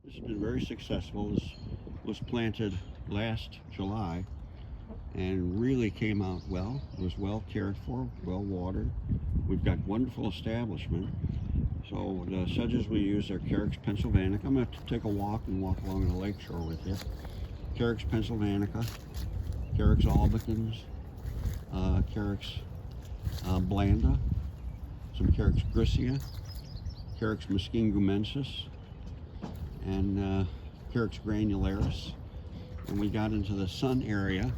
This has been very successful. This was planted last July and really came out well. It was well cared for, well watered. We've got wonderful establishment. So the sedges we use are Carex pennsylvanica. I'm going to take a walk and walk along the lakeshore with you. Carex pennsylvanica, Carex albicans, Carex blanda, some Carex gricia, Carex mesquingumensis, and Carex granularis. And we got into the sun area.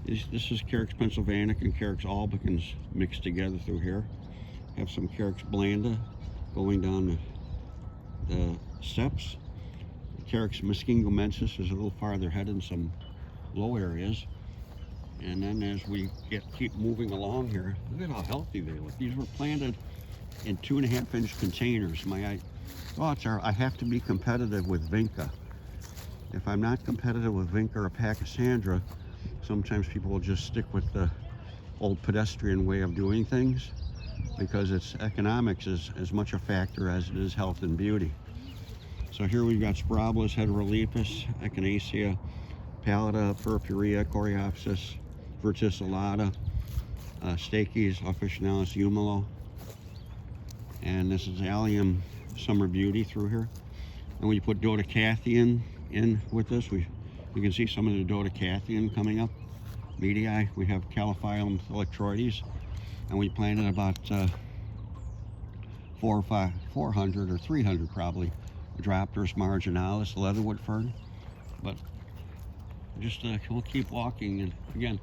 This is Carex pennsylvanica and Carex albicans mixed together through here. Have some Carex blanda going down the steps. Carex mesquingumensis is a little farther ahead in some low areas. And then as we keep moving along here, look at how healthy they look. These were planted in 2.5-inch containers. My thoughts are I have to be competitive with Vinca. If I'm not competitive with Vinca or Pachysandra, sometimes people will just stick with the old pedestrian way of doing things, because its economics is as much a factor as it is health and beauty. So here we've got Spiralis, Heterolepis, Echinacea, Pallida, Purpurea, Coreopsis, verticillata, Stachys, Officinalis humilo, and this is Allium Summer Beauty through here. And we put Dodecathion in with this. You can see some of the Dodecathion coming up. Medii, we have Calophyllum electroides, and we planted about 400 or 300 probably Dropteris marginalis, leatherwood fern. But just we'll keep walking, and again,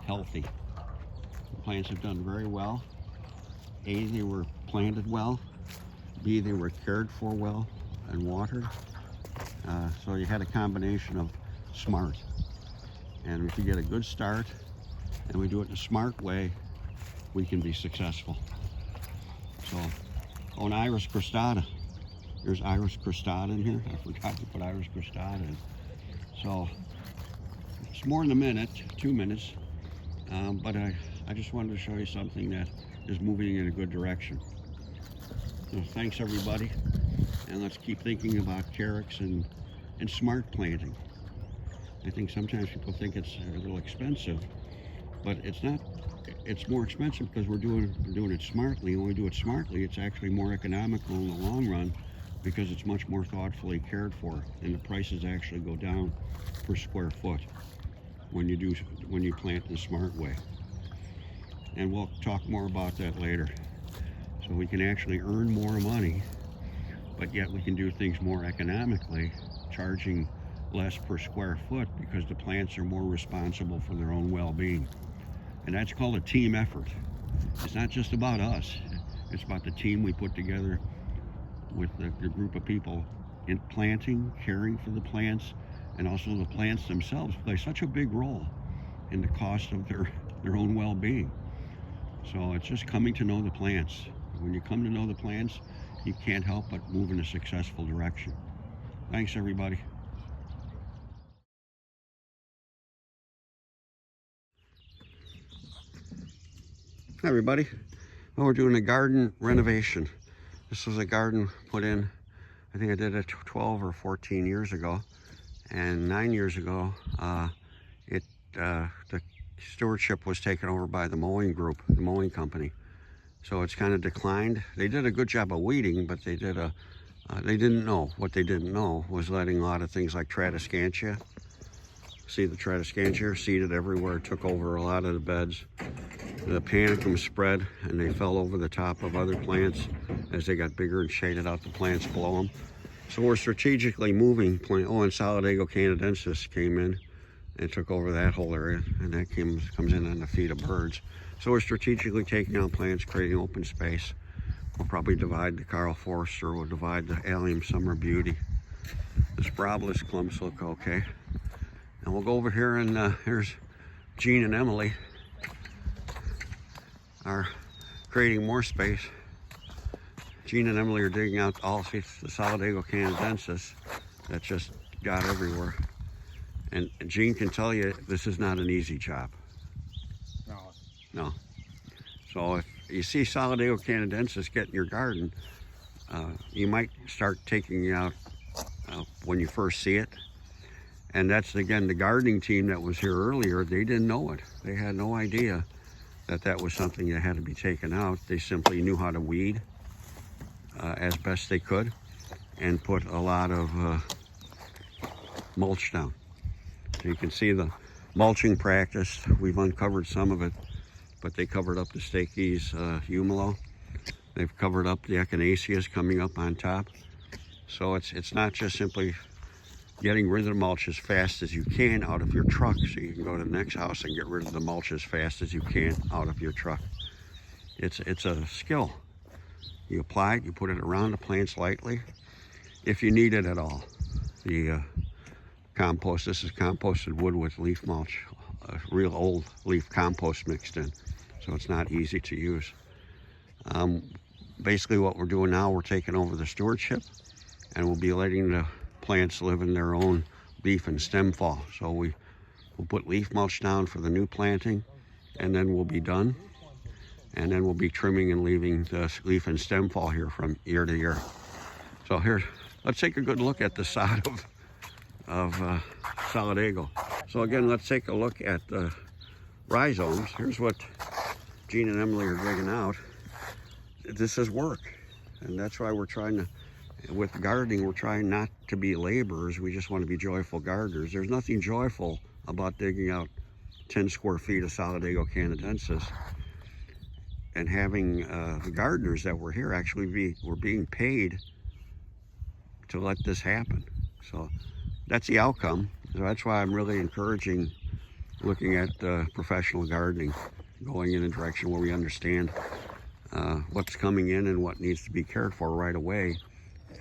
healthy. The plants have done very well. A, they were planted well. B, they were cared for well and watered. So you had a combination of smart. And if you get a good start and we do it in a smart way, we can be successful. So, oh, and Iris cristata. There's Iris cristata in here. I forgot to put Iris cristata in. So it's more than a minute, 2 minutes, but I just wanted to show you something that is moving in a good direction. So thanks everybody, and let's keep thinking about Carex and smart planting. I think sometimes people think it's a little expensive, but it's not. It's more expensive because we're doing it smartly. And when we do it smartly, it's actually more economical in the long run, because it's much more thoughtfully cared for, and the prices actually go down per square foot when you plant in a smart way. And we'll talk more about that later. So we can actually earn more money, but yet we can do things more economically, charging less per square foot, because the plants are more responsible for their own well-being. And that's called a team effort. It's not just about us. It's about the team we put together with the group of people in planting, caring for the plants, and also the plants themselves play such a big role in the cost of their own well-being. So it's just coming to know the plants. When you come to know the plants, you can't help but move in a successful direction. Thanks everybody. Hi everybody. Well, we're doing a garden renovation. This was a garden put in, I think I did it 12 or 14 years ago. And 9 years ago, the stewardship was taken over by the mowing group, the mowing company. So it's kind of declined. They did a good job of weeding, but they didn't know. What they didn't know was letting a lot of things like Tradescantia. See the Tradescantia seeded everywhere, took over a lot of the beds. The panicum spread, and they fell over the top of other plants as they got bigger and shaded out the plants below them. So we're strategically moving oh, and Solidago canadensis came in and took over that whole area, and that comes in on the feet of birds. So we're strategically taking out plants, creating open space. We'll probably divide the Carl Forster, we'll divide the Allium Summer Beauty. The Spiralis clumps look okay. And we'll go over here, and here's Jean and Emily are creating more space. Jean and Emily are digging out all the Solidago canadensis that just got everywhere. And Jean can tell you this is not an easy job. No. So if you see Solidago canadensis get in your garden, you might start taking out when you first see it. And that's, again, the gardening team that was here earlier, they didn't know it. They had no idea that that was something that had to be taken out. They simply knew how to weed as best they could and put a lot of mulch down. So you can see the mulching practice. We've uncovered some of it, but they covered up the Stakes humalo. They've covered up the echinaceas coming up on top. So it's not just simply getting rid of the mulch as fast as you can out of your truck so you can go to the next house and get rid of the mulch as fast as you can out of your truck. It's a skill. You apply it, you put it around the plants lightly if you need it at all. The compost, this is composted wood with leaf mulch, real old leaf compost mixed in, so it's not easy to use. Basically what we're doing now, we're taking over the stewardship and we'll be letting the plants live in their own leaf and stem fall. So we'll put leaf mulch down for the new planting, and then we'll be done. And then we'll be trimming and leaving the leaf and stem fall here from year to year. So here, let's take a good look at the sod of Solidago. So again, let's take a look at the rhizomes. Here's what Gene and Emily are digging out. This is work, and that's why we're trying to, with gardening, we're trying not to be laborers. We just want to be joyful gardeners. There's nothing joyful about digging out 10 square feet of Solidago canadensis and having the gardeners that were here actually we're being paid to let this happen. So that's the outcome. So that's why I'm really encouraging looking at professional gardening, going in a direction where we understand what's coming in and what needs to be cared for right away.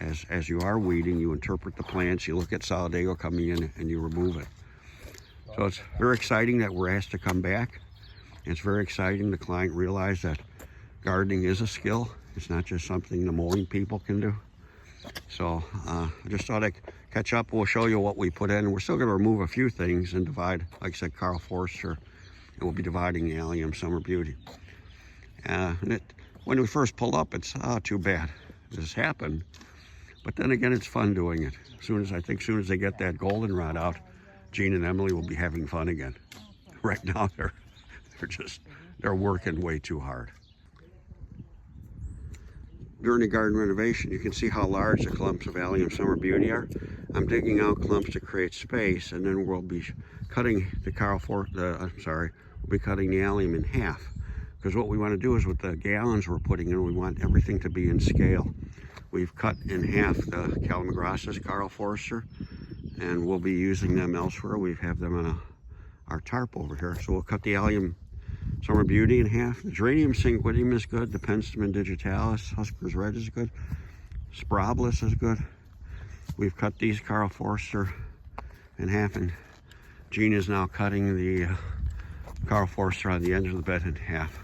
As you are weeding, you interpret the plants, you look at Solidago coming in and you remove it. So it's very exciting that we're asked to come back. It's very exciting the client realized that gardening is a skill. It's not just something the mowing people can do. So I just thought I'd catch up. We'll show you what we put in. We're still going to remove a few things and divide, like I said, Carl Forster, and we'll be dividing the Allium Summer Beauty. When we first pull up, it's too bad this happened. But then again, it's fun doing it. As soon as they get that goldenrod out, Gene and Emily will be having fun again. Right now, they're working way too hard. During the garden renovation, you can see how large the clumps of Allium Summer Beauty are. I'm digging out clumps to create space, and then we'll be cutting we'll be cutting the allium in half. Because what we want to do is with the gallons we're putting in, we want everything to be in scale. We've cut in half the Calamagrostis, Carl Forster, and we'll be using them elsewhere. We have them on our tarp over here. So we'll cut the Allium Summer Beauty in half. The Geranium Sanguineum is good. The Penstemon digitalis, Husker's Red is good. Sprobolus is good. We've cut these Carl Forster in half, and Gene is now cutting the Carl Forster on the end of the bed in half.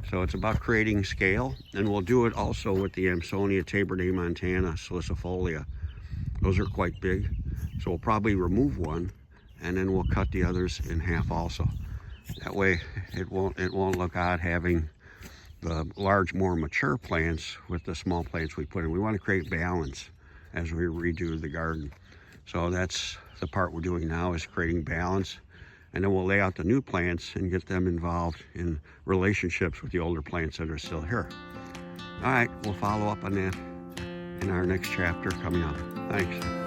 So it's about creating scale, and we'll do it also with the Amsonia tabernae montana salicifolia. Those are quite big, so we'll probably remove one, and then we'll cut the others in half also. That way, it won't look odd having the large, more mature plants with the small plants we put in. We want to create balance as we redo the garden. So that's the part we're doing now, is creating balance. And then we'll lay out the new plants and get them involved in relationships with the older plants that are still here. All right, we'll follow up on that in our next chapter coming up. Thanks.